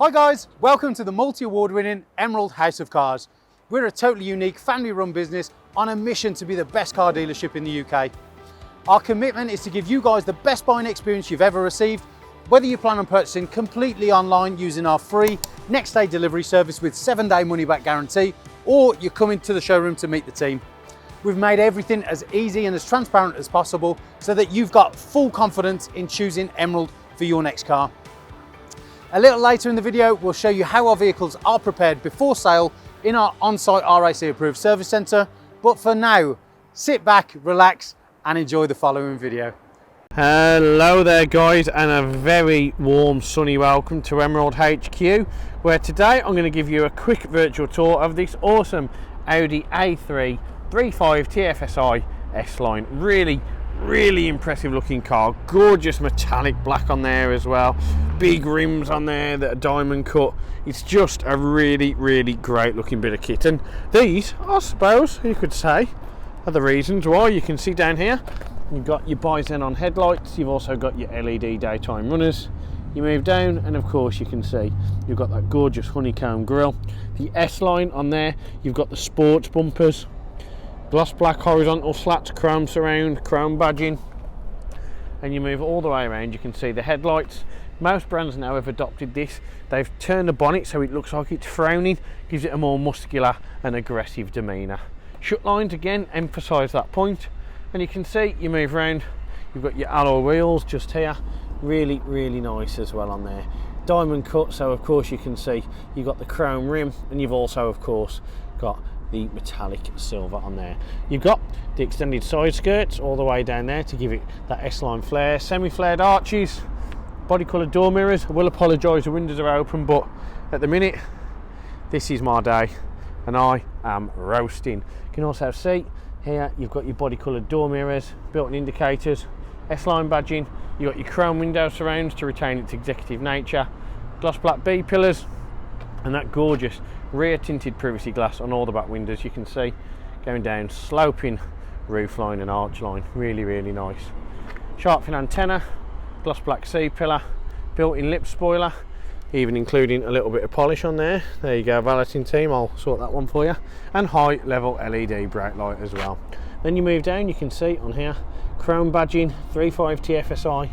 Hi guys, welcome to the multi-award winning Emerald House of Cars. We're a totally unique family run business on a mission to be the best car dealership in the UK. Our commitment is to give you guys the best buying experience you've ever received, whether you plan on purchasing completely online using our free next day delivery service with 7-day money back guarantee, or you're coming to the showroom to meet the team. We've made everything as easy and as transparent as possible so that you've got full confidence in choosing Emerald for your next car. A little later in the video, we'll show you how our vehicles are prepared before sale in our on-site RAC approved service centre. But for now, sit back, relax and enjoy the following video. Hello there guys, and a very warm sunny welcome to Emerald HQ, where today I'm going to give you a quick virtual tour of this awesome Audi A3 35 TFSI S-Line. Really impressive looking car, gorgeous metallic black on there as well, big rims on there that are diamond cut. It's just a really great looking bit of kit, and these, I suppose you could say, are the reasons why. You can see down here you've got your bi-xenon headlights, you've also got your LED daytime runners. You move down and of course you can see you've got that gorgeous honeycomb grille. The S-Line on there, you've got the sports bumpers, gloss black horizontal slats, chrome surround, chrome badging, and you move all the way around, you can see the headlights. Most brands now have adopted this. They've turned the bonnet so it looks like it's frowning, gives it a more muscular and aggressive demeanour. Shut lines again emphasise that point, and you can see you move around, you've got your alloy wheels just here, really nice as well on there. Diamond cut, so of course you can see you've got the chrome rim, and you've also of course got the metallic silver on there. You've got the extended side skirts all the way down there to give it that S-Line flare, semi-flared arches, body coloured door mirrors. I will apologise, the windows are open, but at the minute this is my day and I am roasting. You can also see here you've got your body coloured door mirrors, built-in indicators, S-Line badging, you've got your chrome window surrounds to retain its executive nature, gloss black B pillars, and that gorgeous rear tinted privacy glass on all the back windows. You can see going down, sloping roof line and arch line, really nice. Shark fin antenna, gloss black C pillar, built-in lip spoiler, even including a little bit of polish on there. There you go, valeting team, I'll sort that one for you. And high level LED brake light as well. Then you move down, you can see on here chrome badging, 3.5 TFSI,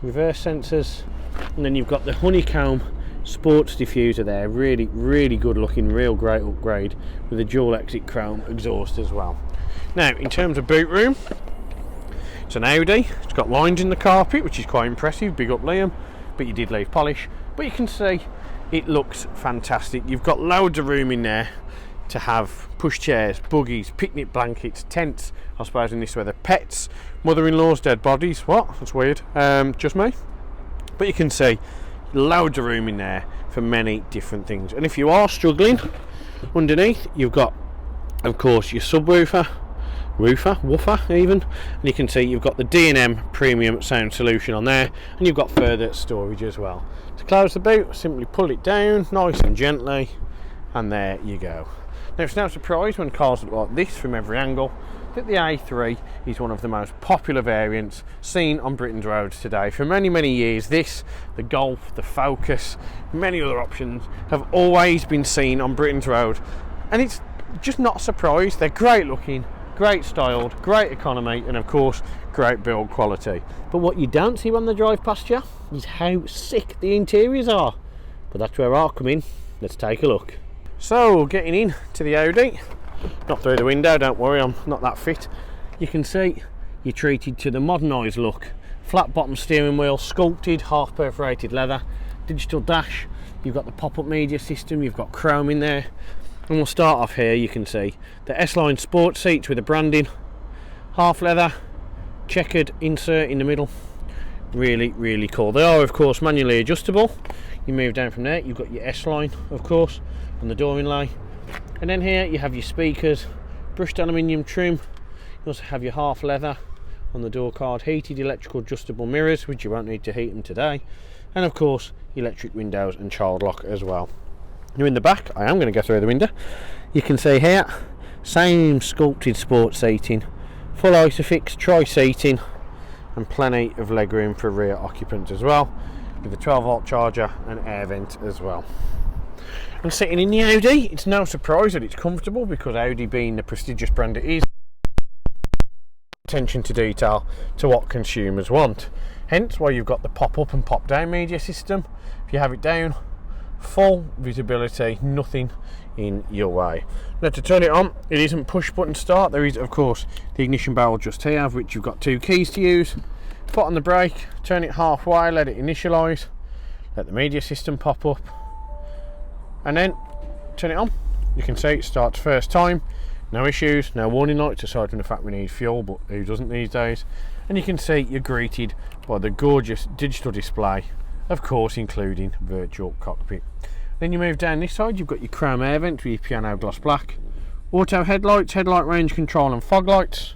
reverse sensors, and then you've got the honeycomb sports diffuser there. Really good looking, real great upgrade with a dual exit chrome exhaust as well. Now in terms of boot room, it's an Audi, it's got lines in the carpet which is quite impressive, big up Liam, but you did leave polish. But you can see it looks fantastic. You've got loads of room in there to have push chairs, buggies, picnic blankets, tents, I suppose in this weather, pets, mother-in-law's dead bodies. What? That's weird. Just me. But you can see loads of room in there for many different things. And if you are struggling, underneath you've got of course your subwoofer, woofer even, and you can see you've got the D&M premium sound solution on there, and you've got further storage as well. To close the boot, simply pull it down nice and gently, and there you go. Now it's no surprise when cars look like this from every angle that the A3 is one of the most popular variants seen on Britain's roads today. For many years, this, the Golf, the Focus, many other options have always been seen on Britain's road, and it's just not a surprise. They're great looking, great styled, great economy, and of course great build quality. But what you don't see on the drive past you is how sick the interiors are. But that's where I come in. Let's take a look. So getting in to the Audi, not through the window, don't worry, I'm not that fit. You can see you're treated to the modernised look. Flat bottom steering wheel, sculpted, half perforated leather, digital dash, you've got the pop-up media system, you've got chrome in there. And we'll start off here, you can see the S-Line sport seats with the branding, half leather, checkered insert in the middle. Really cool. They are of course manually adjustable. You move down from there, you've got your S-Line of course on the door inlay, and then here you have your speakers, brushed aluminium trim. You also have your half leather on the door card, heated electrical adjustable mirrors, which you won't need to heat them today, and of course electric windows and child lock as well. You're in the back, I am going to go through the window. You can see here, same sculpted sport seating, full Isofix tri-seating, and plenty of legroom for rear occupants as well. with a 12-volt charger and air vent as well. And sitting in the Audi, it's no surprise that it's comfortable, because Audi, being the prestigious brand it is, attention to detail to what consumers want. Hence why you've got the pop-up and pop-down media system. If you have it down, full visibility, nothing in your way. Now, to turn it on, it isn't push button start. There is, of course, the ignition barrel just here, of which you've got 2 keys to use. Put on the brake, turn it halfway, let it initialise, let the media system pop up, and then turn it on. You can see it starts first time, no issues, no warning lights, aside from the fact we need fuel, but who doesn't these days? And you can see you're greeted by the gorgeous digital display, of course including virtual cockpit. Then you move down this side, you've got your chrome air vent with your piano gloss black, auto headlights, headlight range control and fog lights,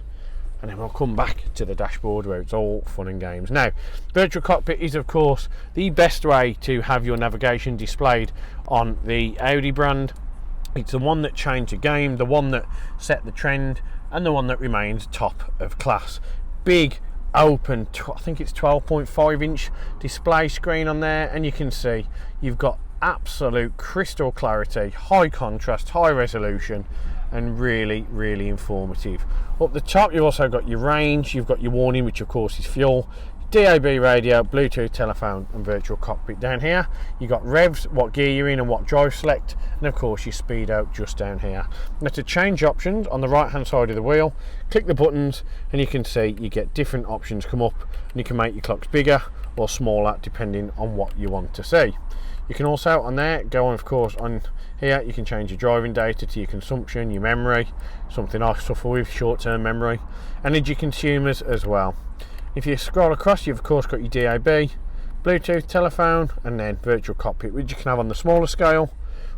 and then we'll come back to the dashboard where it's all fun and games. Now, virtual cockpit is, of course, the best way to have your navigation displayed on the Audi brand. It's the one that changed the game, the one that set the trend, and the one that remains top of class. Big, open, I think it's 12.5 inch display screen on there, and you can see you've got absolute crystal clarity, high contrast, high resolution, and really, really informative. Up the top, you've also got your range, you've got your warning, which of course is fuel, DAB radio, Bluetooth telephone, and virtual cockpit. Down here you've got revs, what gear you're in and what drive select, and of course your speed out just down here. Now, to change options on the right hand side of the wheel, click the buttons and you can see you get different options come up, and you can make your clocks bigger or smaller depending on what you want to see. You can also on there go on, of course, on here you can change your driving data to your consumption, your memory, something I suffer with, short-term memory, energy consumers as well. If you scroll across, you've of course got your DAB, Bluetooth telephone, and then virtual cockpit, which you can have on the smaller scale,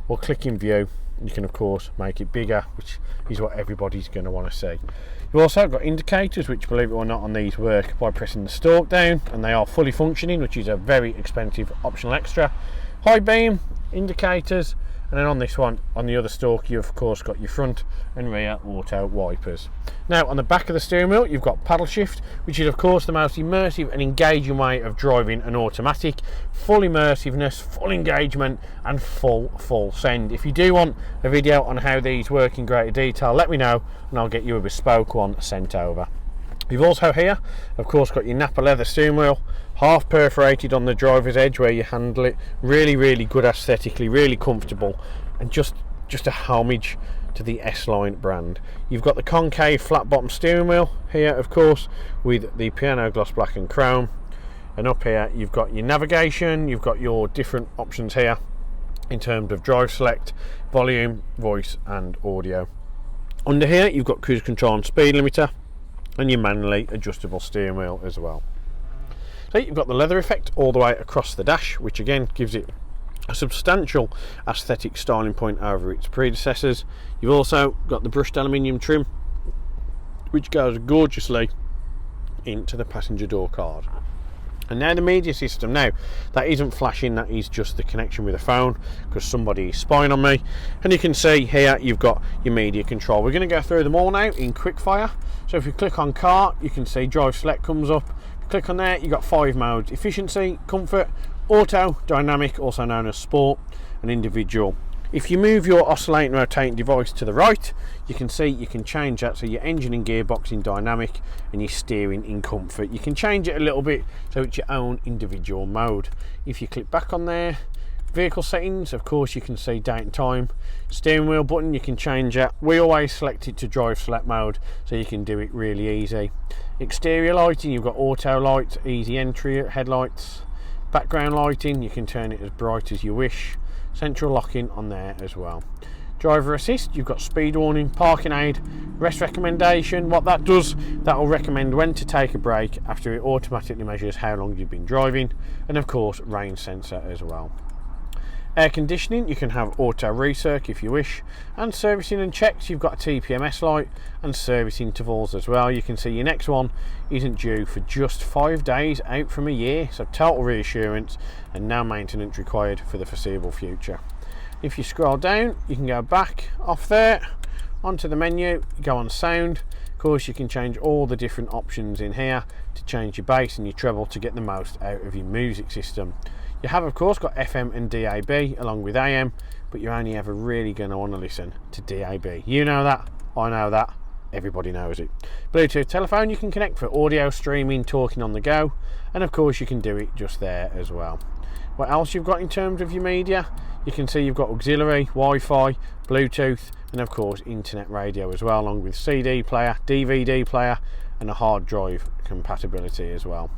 or click in view. You can of course make it bigger, which is what everybody's going to want to see. You've also got indicators, which, believe it or not, on these work by pressing the stalk down, and they are fully functioning, which is a very expensive optional extra. High beam indicators, and then on this one, on the other stalk, you've of course got your front and rear auto wipers. Now, on the back of the steering wheel, you've got paddle shift, which is of course the most immersive and engaging way of driving an automatic. Full immersiveness, full engagement, and full send. If you do want a video on how these work in greater detail, let me know and I'll get you a bespoke one sent over. You've also here, of course, got your Napa leather steering wheel, half perforated on the driver's edge where you handle it. Really, really good aesthetically, really comfortable, and just a homage to the S-Line brand. You've got the concave flat bottom steering wheel here, of course, with the piano gloss black and chrome. And up here, you've got your navigation, you've got your different options here in terms of drive select, volume, voice, and audio. Under here, you've got cruise control and speed limiter, and your manually adjustable steering wheel as well. So you've got the leather effect all the way across the dash, which again gives it a substantial aesthetic styling point over its predecessors. You've also got the brushed aluminium trim, which goes gorgeously into the passenger door card. And now the media system. Now, that isn't flashing, that is just the connection with the phone, because somebody is spying on me. And you can see here you've got your media control. We're going to go through them all now in quick fire. So if you click on car, you can see drive select comes up. If you click on there, you've got 5 modes: efficiency, comfort, auto, dynamic, also known as sport, and individual. If you move your oscillating rotating device to the right, you can see you can change that, so your engine and gearbox in dynamic and your steering in comfort. You can change it a little bit so it's your own individual mode. If you click back on there, vehicle settings, of course you can see date and time. Steering wheel button, you can change that. We always select it to drive select mode, so you can do it really easy. Exterior lighting, you've got auto lights, easy entry headlights. Background lighting, you can turn it as bright as you wish. Central locking on there as well. Driver assist, you've got speed warning, parking aid, rest recommendation. What that does, that will recommend when to take a break after it automatically measures how long you've been driving, and of course range sensor as well. Air conditioning, you can have auto recirc if you wish, and servicing and checks, you've got a TPMS light and service intervals as well. You can see your next one isn't due for just 5 days out from a year, so total reassurance and no maintenance required for the foreseeable future. If you scroll down, you can go back off there onto the menu, go on sound. Of course, you can change all the different options in here to change your bass and your treble to get the most out of your music system. You have of course got FM and DAB along with AM, but you're only ever really going to want to listen to DAB. You know that, I know that, everybody knows it. Bluetooth telephone you can connect for audio streaming, talking on the go, and of course you can do it just there as well. What else you've got in terms of your media? You can see you've got auxiliary, Wi-Fi, Bluetooth, and of course internet radio as well, along with CD player, DVD player, and a hard drive compatibility as well.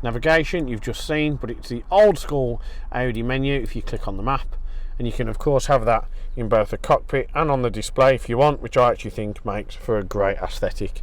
Navigation you've just seen, but it's the old school Audi menu if you click on the map, and you can of course have that in both the cockpit and on the display if you want, which I actually think makes for a great aesthetic.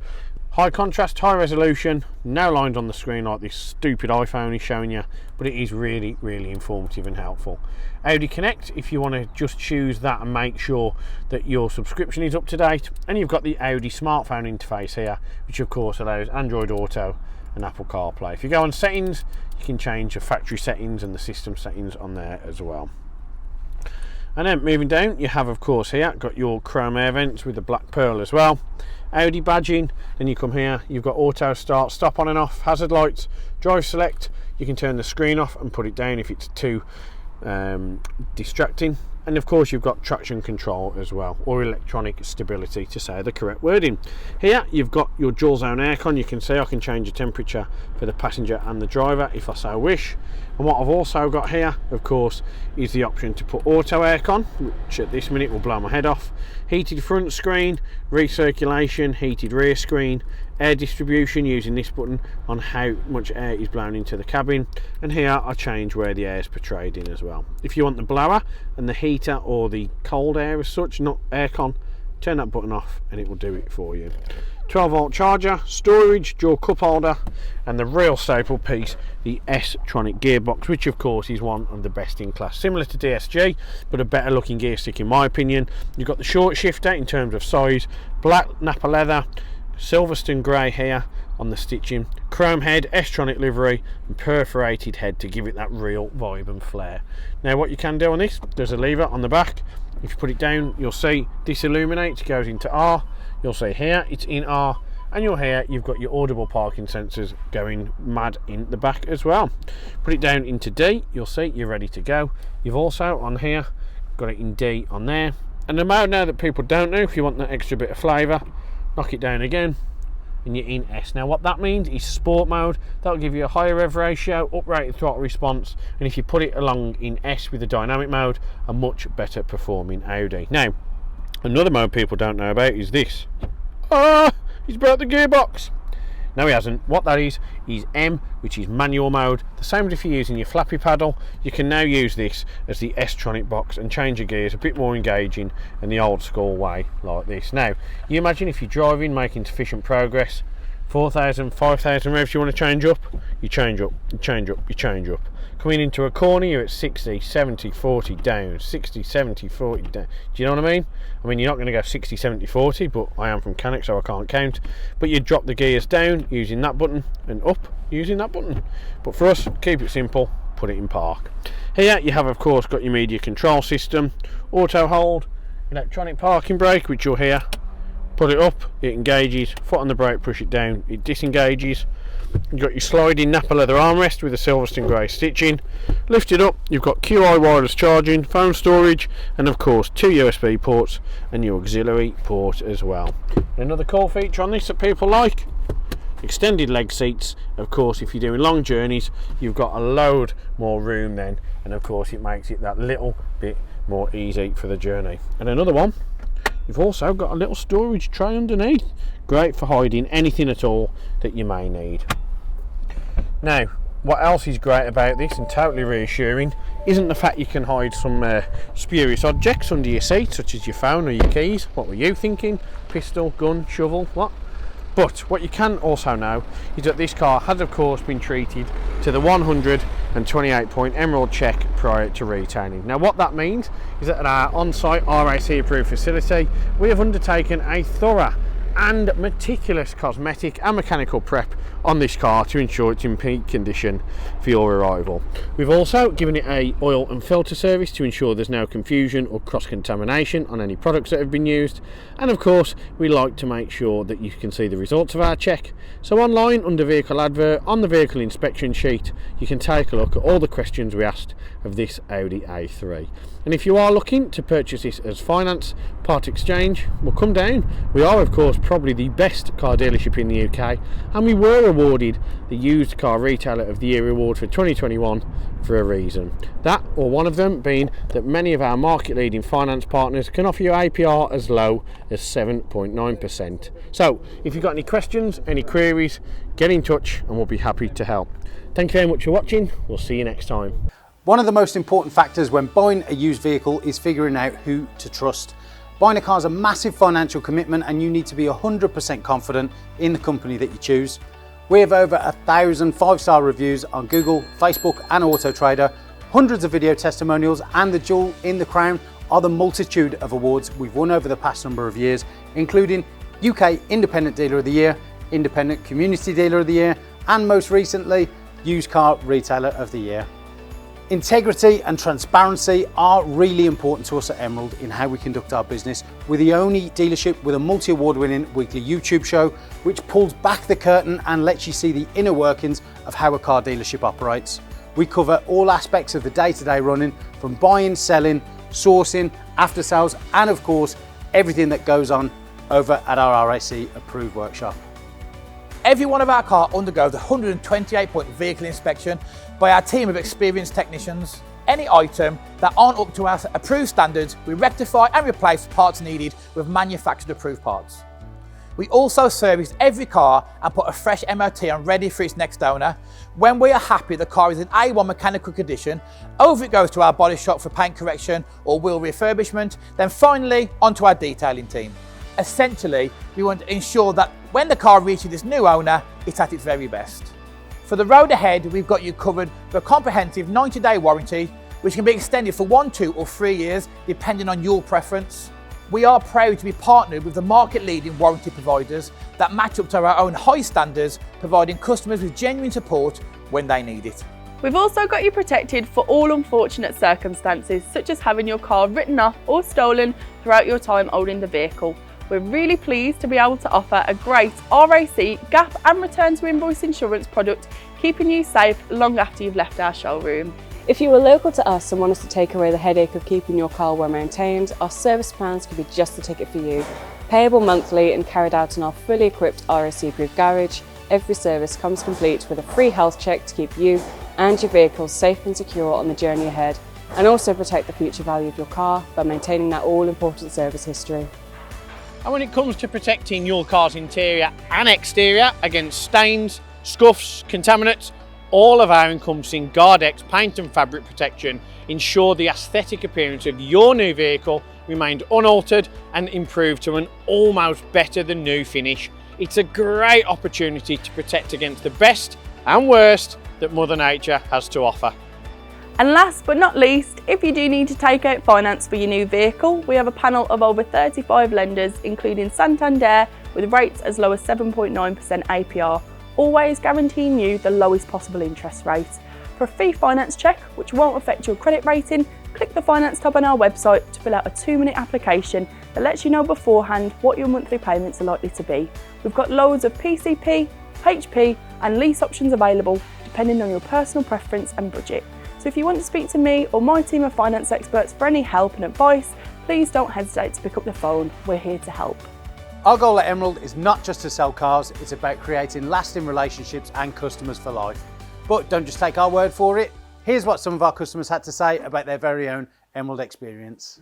High contrast, high resolution, no lines on the screen like this stupid iPhone is showing you, but it is really informative and helpful. Audi Connect, if you want to just choose that and make sure that your subscription is up to date, and you've got the Audi smartphone interface here, which of course allows Android Auto and Apple CarPlay. If you go on settings, you can change the factory settings and the system settings on there as well. And then moving down, you have of course here got your chrome air vents with the black pearl as well. Audi badging, then you come here, you've got auto start, stop on and off, hazard lights, drive select, you can turn the screen off and put it down if it's too distracting, and of course you've got traction control as well, or electronic stability to say the correct wording. Here you've got your dual zone aircon. You can see I can change the temperature for the passenger and the driver if I so wish. And what I've also got here of course is the option to put auto aircon, which at this minute will blow my head off, heated front screen, recirculation, heated rear screen, air distribution using this button on how much air is blown into the cabin, and here I change where the air is portrayed in as well. If you want the blower and the heater or the cold air as such, not aircon, turn that button off and it will do it for you. 12-volt charger, storage, dual cup holder, and the real staple piece, the S-tronic gearbox, which of course is one of the best in class, similar to DSG but a better looking gear stick in my opinion. You've got the short shifter in terms of size, black Napa leather, Silverstone grey here on the stitching, chrome head, S-tronic livery, and perforated head to give it that real vibe and flair. Now what you can do on this, there's a lever on the back. If you put it down, you'll see this illuminates, goes into R. You'll see here it's in R, and you'll hear you've got your audible parking sensors going mad in the back as well. Put it down into D, you'll see you're ready to go. You've also on here got it in D on there, and the mode now that people don't know, if you want that extra bit of flavour, knock it down again and you're in S. Now what that means is sport mode. That'll give you a higher rev ratio, uprated throttle response, and if you put it along in S with the dynamic mode, a much better performing Audi. Now another mode people don't know about is this. He's brought the gearbox. No he hasn't. What that is M, which is manual mode. The same as if you're using your flappy paddle, you can now use this as the S-tronic box and change your gears a bit more engaging in the old school way like this. Now you imagine if you're driving, making sufficient progress, 4,000, 5,000 revs you want to change up, you change up, you change up, you change up. Coming into a corner you're at 60, 70, 40 down, 60, 70, 40 down. Do you know what I mean? I mean, you're not going to go 60, 70, 40, but I am from Canic so I can't count. But you drop the gears down using that button and up using that button. But for us, keep it simple, put it in park. Here you have of course got your media control system, auto hold, electronic parking brake, which you'll hear. Put it up, it engages, foot on the brake, push it down, it disengages. You've got your sliding Napa leather armrest with the Silverstone grey stitching. Lift it up, you've got QI wireless charging, phone storage, and of course 2 USB ports and your auxiliary port as well. Another cool feature on this that people like, extended leg seats. Of course if you're doing long journeys you've got a load more room then, and of course it makes it that little bit more easy for the journey. And another one, you've also got a little storage tray underneath, great for hiding anything at all that you may need. Now what else is great about this and totally reassuring isn't the fact you can hide some spurious objects under your seat, such as your phone or your keys. What were you thinking? Pistol, gun, shovel, what? But what you can also know is that this car has of course been treated to the 128 point Emerald check prior to retailing. Now what that means is that at our on-site RAC approved facility we have undertaken a thorough and meticulous cosmetic and mechanical prep on this car to ensure it's in peak condition for your arrival. We've also given it a oil and filter service to ensure there's no confusion or cross-contamination on any products that have been used, and of course we like to make sure that you can see the results of our check. So online under vehicle advert on the vehicle inspection sheet you can take a look at all the questions we asked of this Audi A3. And if you are looking to purchase this as finance, part exchange, well, come down. We are of course probably the best car dealership in the UK, and we were awarded the Used Car Retailer of the Year award for 2021 for a reason. That, or one of them, being that many of our market leading finance partners can offer you APR as low as 7.9%. So if you've got any questions, any queries, get in touch and we'll be happy to help. Thank you very much for watching. We'll see you next time. One of the most important factors when buying a used vehicle is figuring out who to trust. Buying a car is a massive financial commitment and you need to be 100% confident in the company that you choose. We have over 1,000 5-star reviews on Google, Facebook and Auto Trader, hundreds of video testimonials, and the jewel in the crown are the multitude of awards we've won over the past number of years, including UK Independent Dealer of the Year, Independent Community Dealer of the Year, and most recently, Used Car Retailer of the Year. Integrity and transparency are really important to us at Emerald in how we conduct our business. We're the only dealership with a multi-award winning weekly YouTube show which pulls back the curtain and lets you see the inner workings of how a car dealership operates. We cover all aspects of the day-to-day running, from buying, selling, sourcing, after sales, and of course everything that goes on over at our RAC approved workshop. Every one of our cars undergoes a 128-point vehicle inspection by our team of experienced technicians. Any item that aren't up to our approved standards, we rectify and replace parts needed with manufactured approved parts. We also service every car and put a fresh MOT on ready for its next owner. When we are happy the car is in A1 mechanical condition, over it goes to our body shop for paint correction or wheel refurbishment, then finally onto our detailing team. Essentially, we want to ensure that when the car reaches its new owner, it's at its very best. For the road ahead, we've got you covered with a comprehensive 90-day warranty, which can be extended for 1, 2 or 3 years, depending on your preference. We are proud to be partnered with the market-leading warranty providers that match up to our own high standards, providing customers with genuine support when they need it. We've also got you protected for all unfortunate circumstances, such as having your car written off or stolen throughout your time owning the vehicle. We're really pleased to be able to offer a great RAC, gap and return to invoice insurance product, keeping you safe long after you've left our showroom. If you are local to us and want us to take away the headache of keeping your car well maintained, our service plans could be just the ticket for you. Payable monthly and carried out in our fully equipped RAC approved garage, every service comes complete with a free health check to keep you and your vehicle safe and secure on the journey ahead, and also protect the future value of your car by maintaining that all-important service history. And when it comes to protecting your car's interior and exterior against stains, scuffs, contaminants, all of our encompassing Guardex paint and fabric protection ensure the aesthetic appearance of your new vehicle remained unaltered and improved to an almost better than new finish. It's a great opportunity to protect against the best and worst that Mother Nature has to offer. And last but not least, if you do need to take out finance for your new vehicle, we have a panel of over 35 lenders, including Santander, with rates as low as 7.9% APR, always guaranteeing you the lowest possible interest rate. For a free finance check, which won't affect your credit rating, click the finance tab on our website to fill out a 2-minute application that lets you know beforehand what your monthly payments are likely to be. We've got loads of PCP, HP and lease options available, depending on your personal preference and budget. So if you want to speak to me or my team of finance experts for any help and advice, please don't hesitate to pick up the phone. We're here to help. Our goal at Emerald is not just to sell cars, it's about creating lasting relationships and customers for life. But don't just take our word for it. Here's what some of our customers had to say about their very own Emerald experience.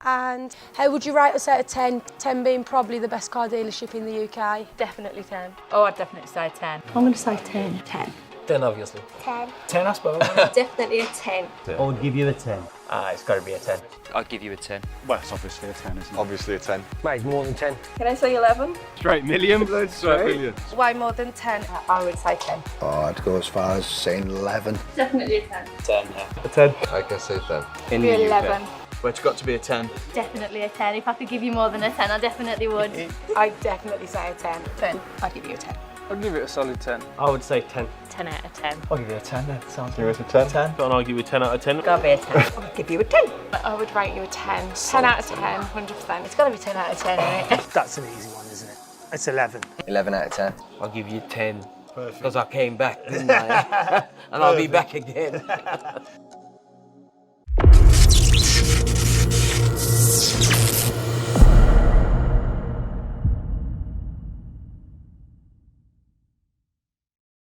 And how would you rate us out of 10? 10 being probably the best car dealership in the UK. Definitely 10. Oh, I'd definitely say 10. I'm going to say 10. 10. 10 obviously. 10. 10 I suppose. Definitely a 10. I would give you a 10. It's got to be a 10. I'd give you a 10. Well, it's obviously a 10, isn't it? Obviously a 10. Mate, more than 10. Can I say 11? Straight million. Straight million. Way more than 10. I would say 10. Oh, I'd go as far as saying 11. Definitely a 10. 10, yeah. A 10. I can say 10. Maybe 11. But it's got to be a 10. Definitely a 10. If I could give you more than a 10, I definitely would. I'd definitely say a 10. 10. I'd give you a 10. I'd give it a solid 10. I would say 10. 10 out of 10. I'll give you a 10 then. Sounds Give us a 10. 10. And I'll give you 10 out of 10. Gotta be a 10. I'd give you a 10. I would rate you a 10. 10 out of 10, 100%. It's got to be 10 out of 10, isn't it? That's an easy one, isn't it? It's 11. 11 out of 10. I'll give you 10. Because I came back, didn't I? And I'll be back again.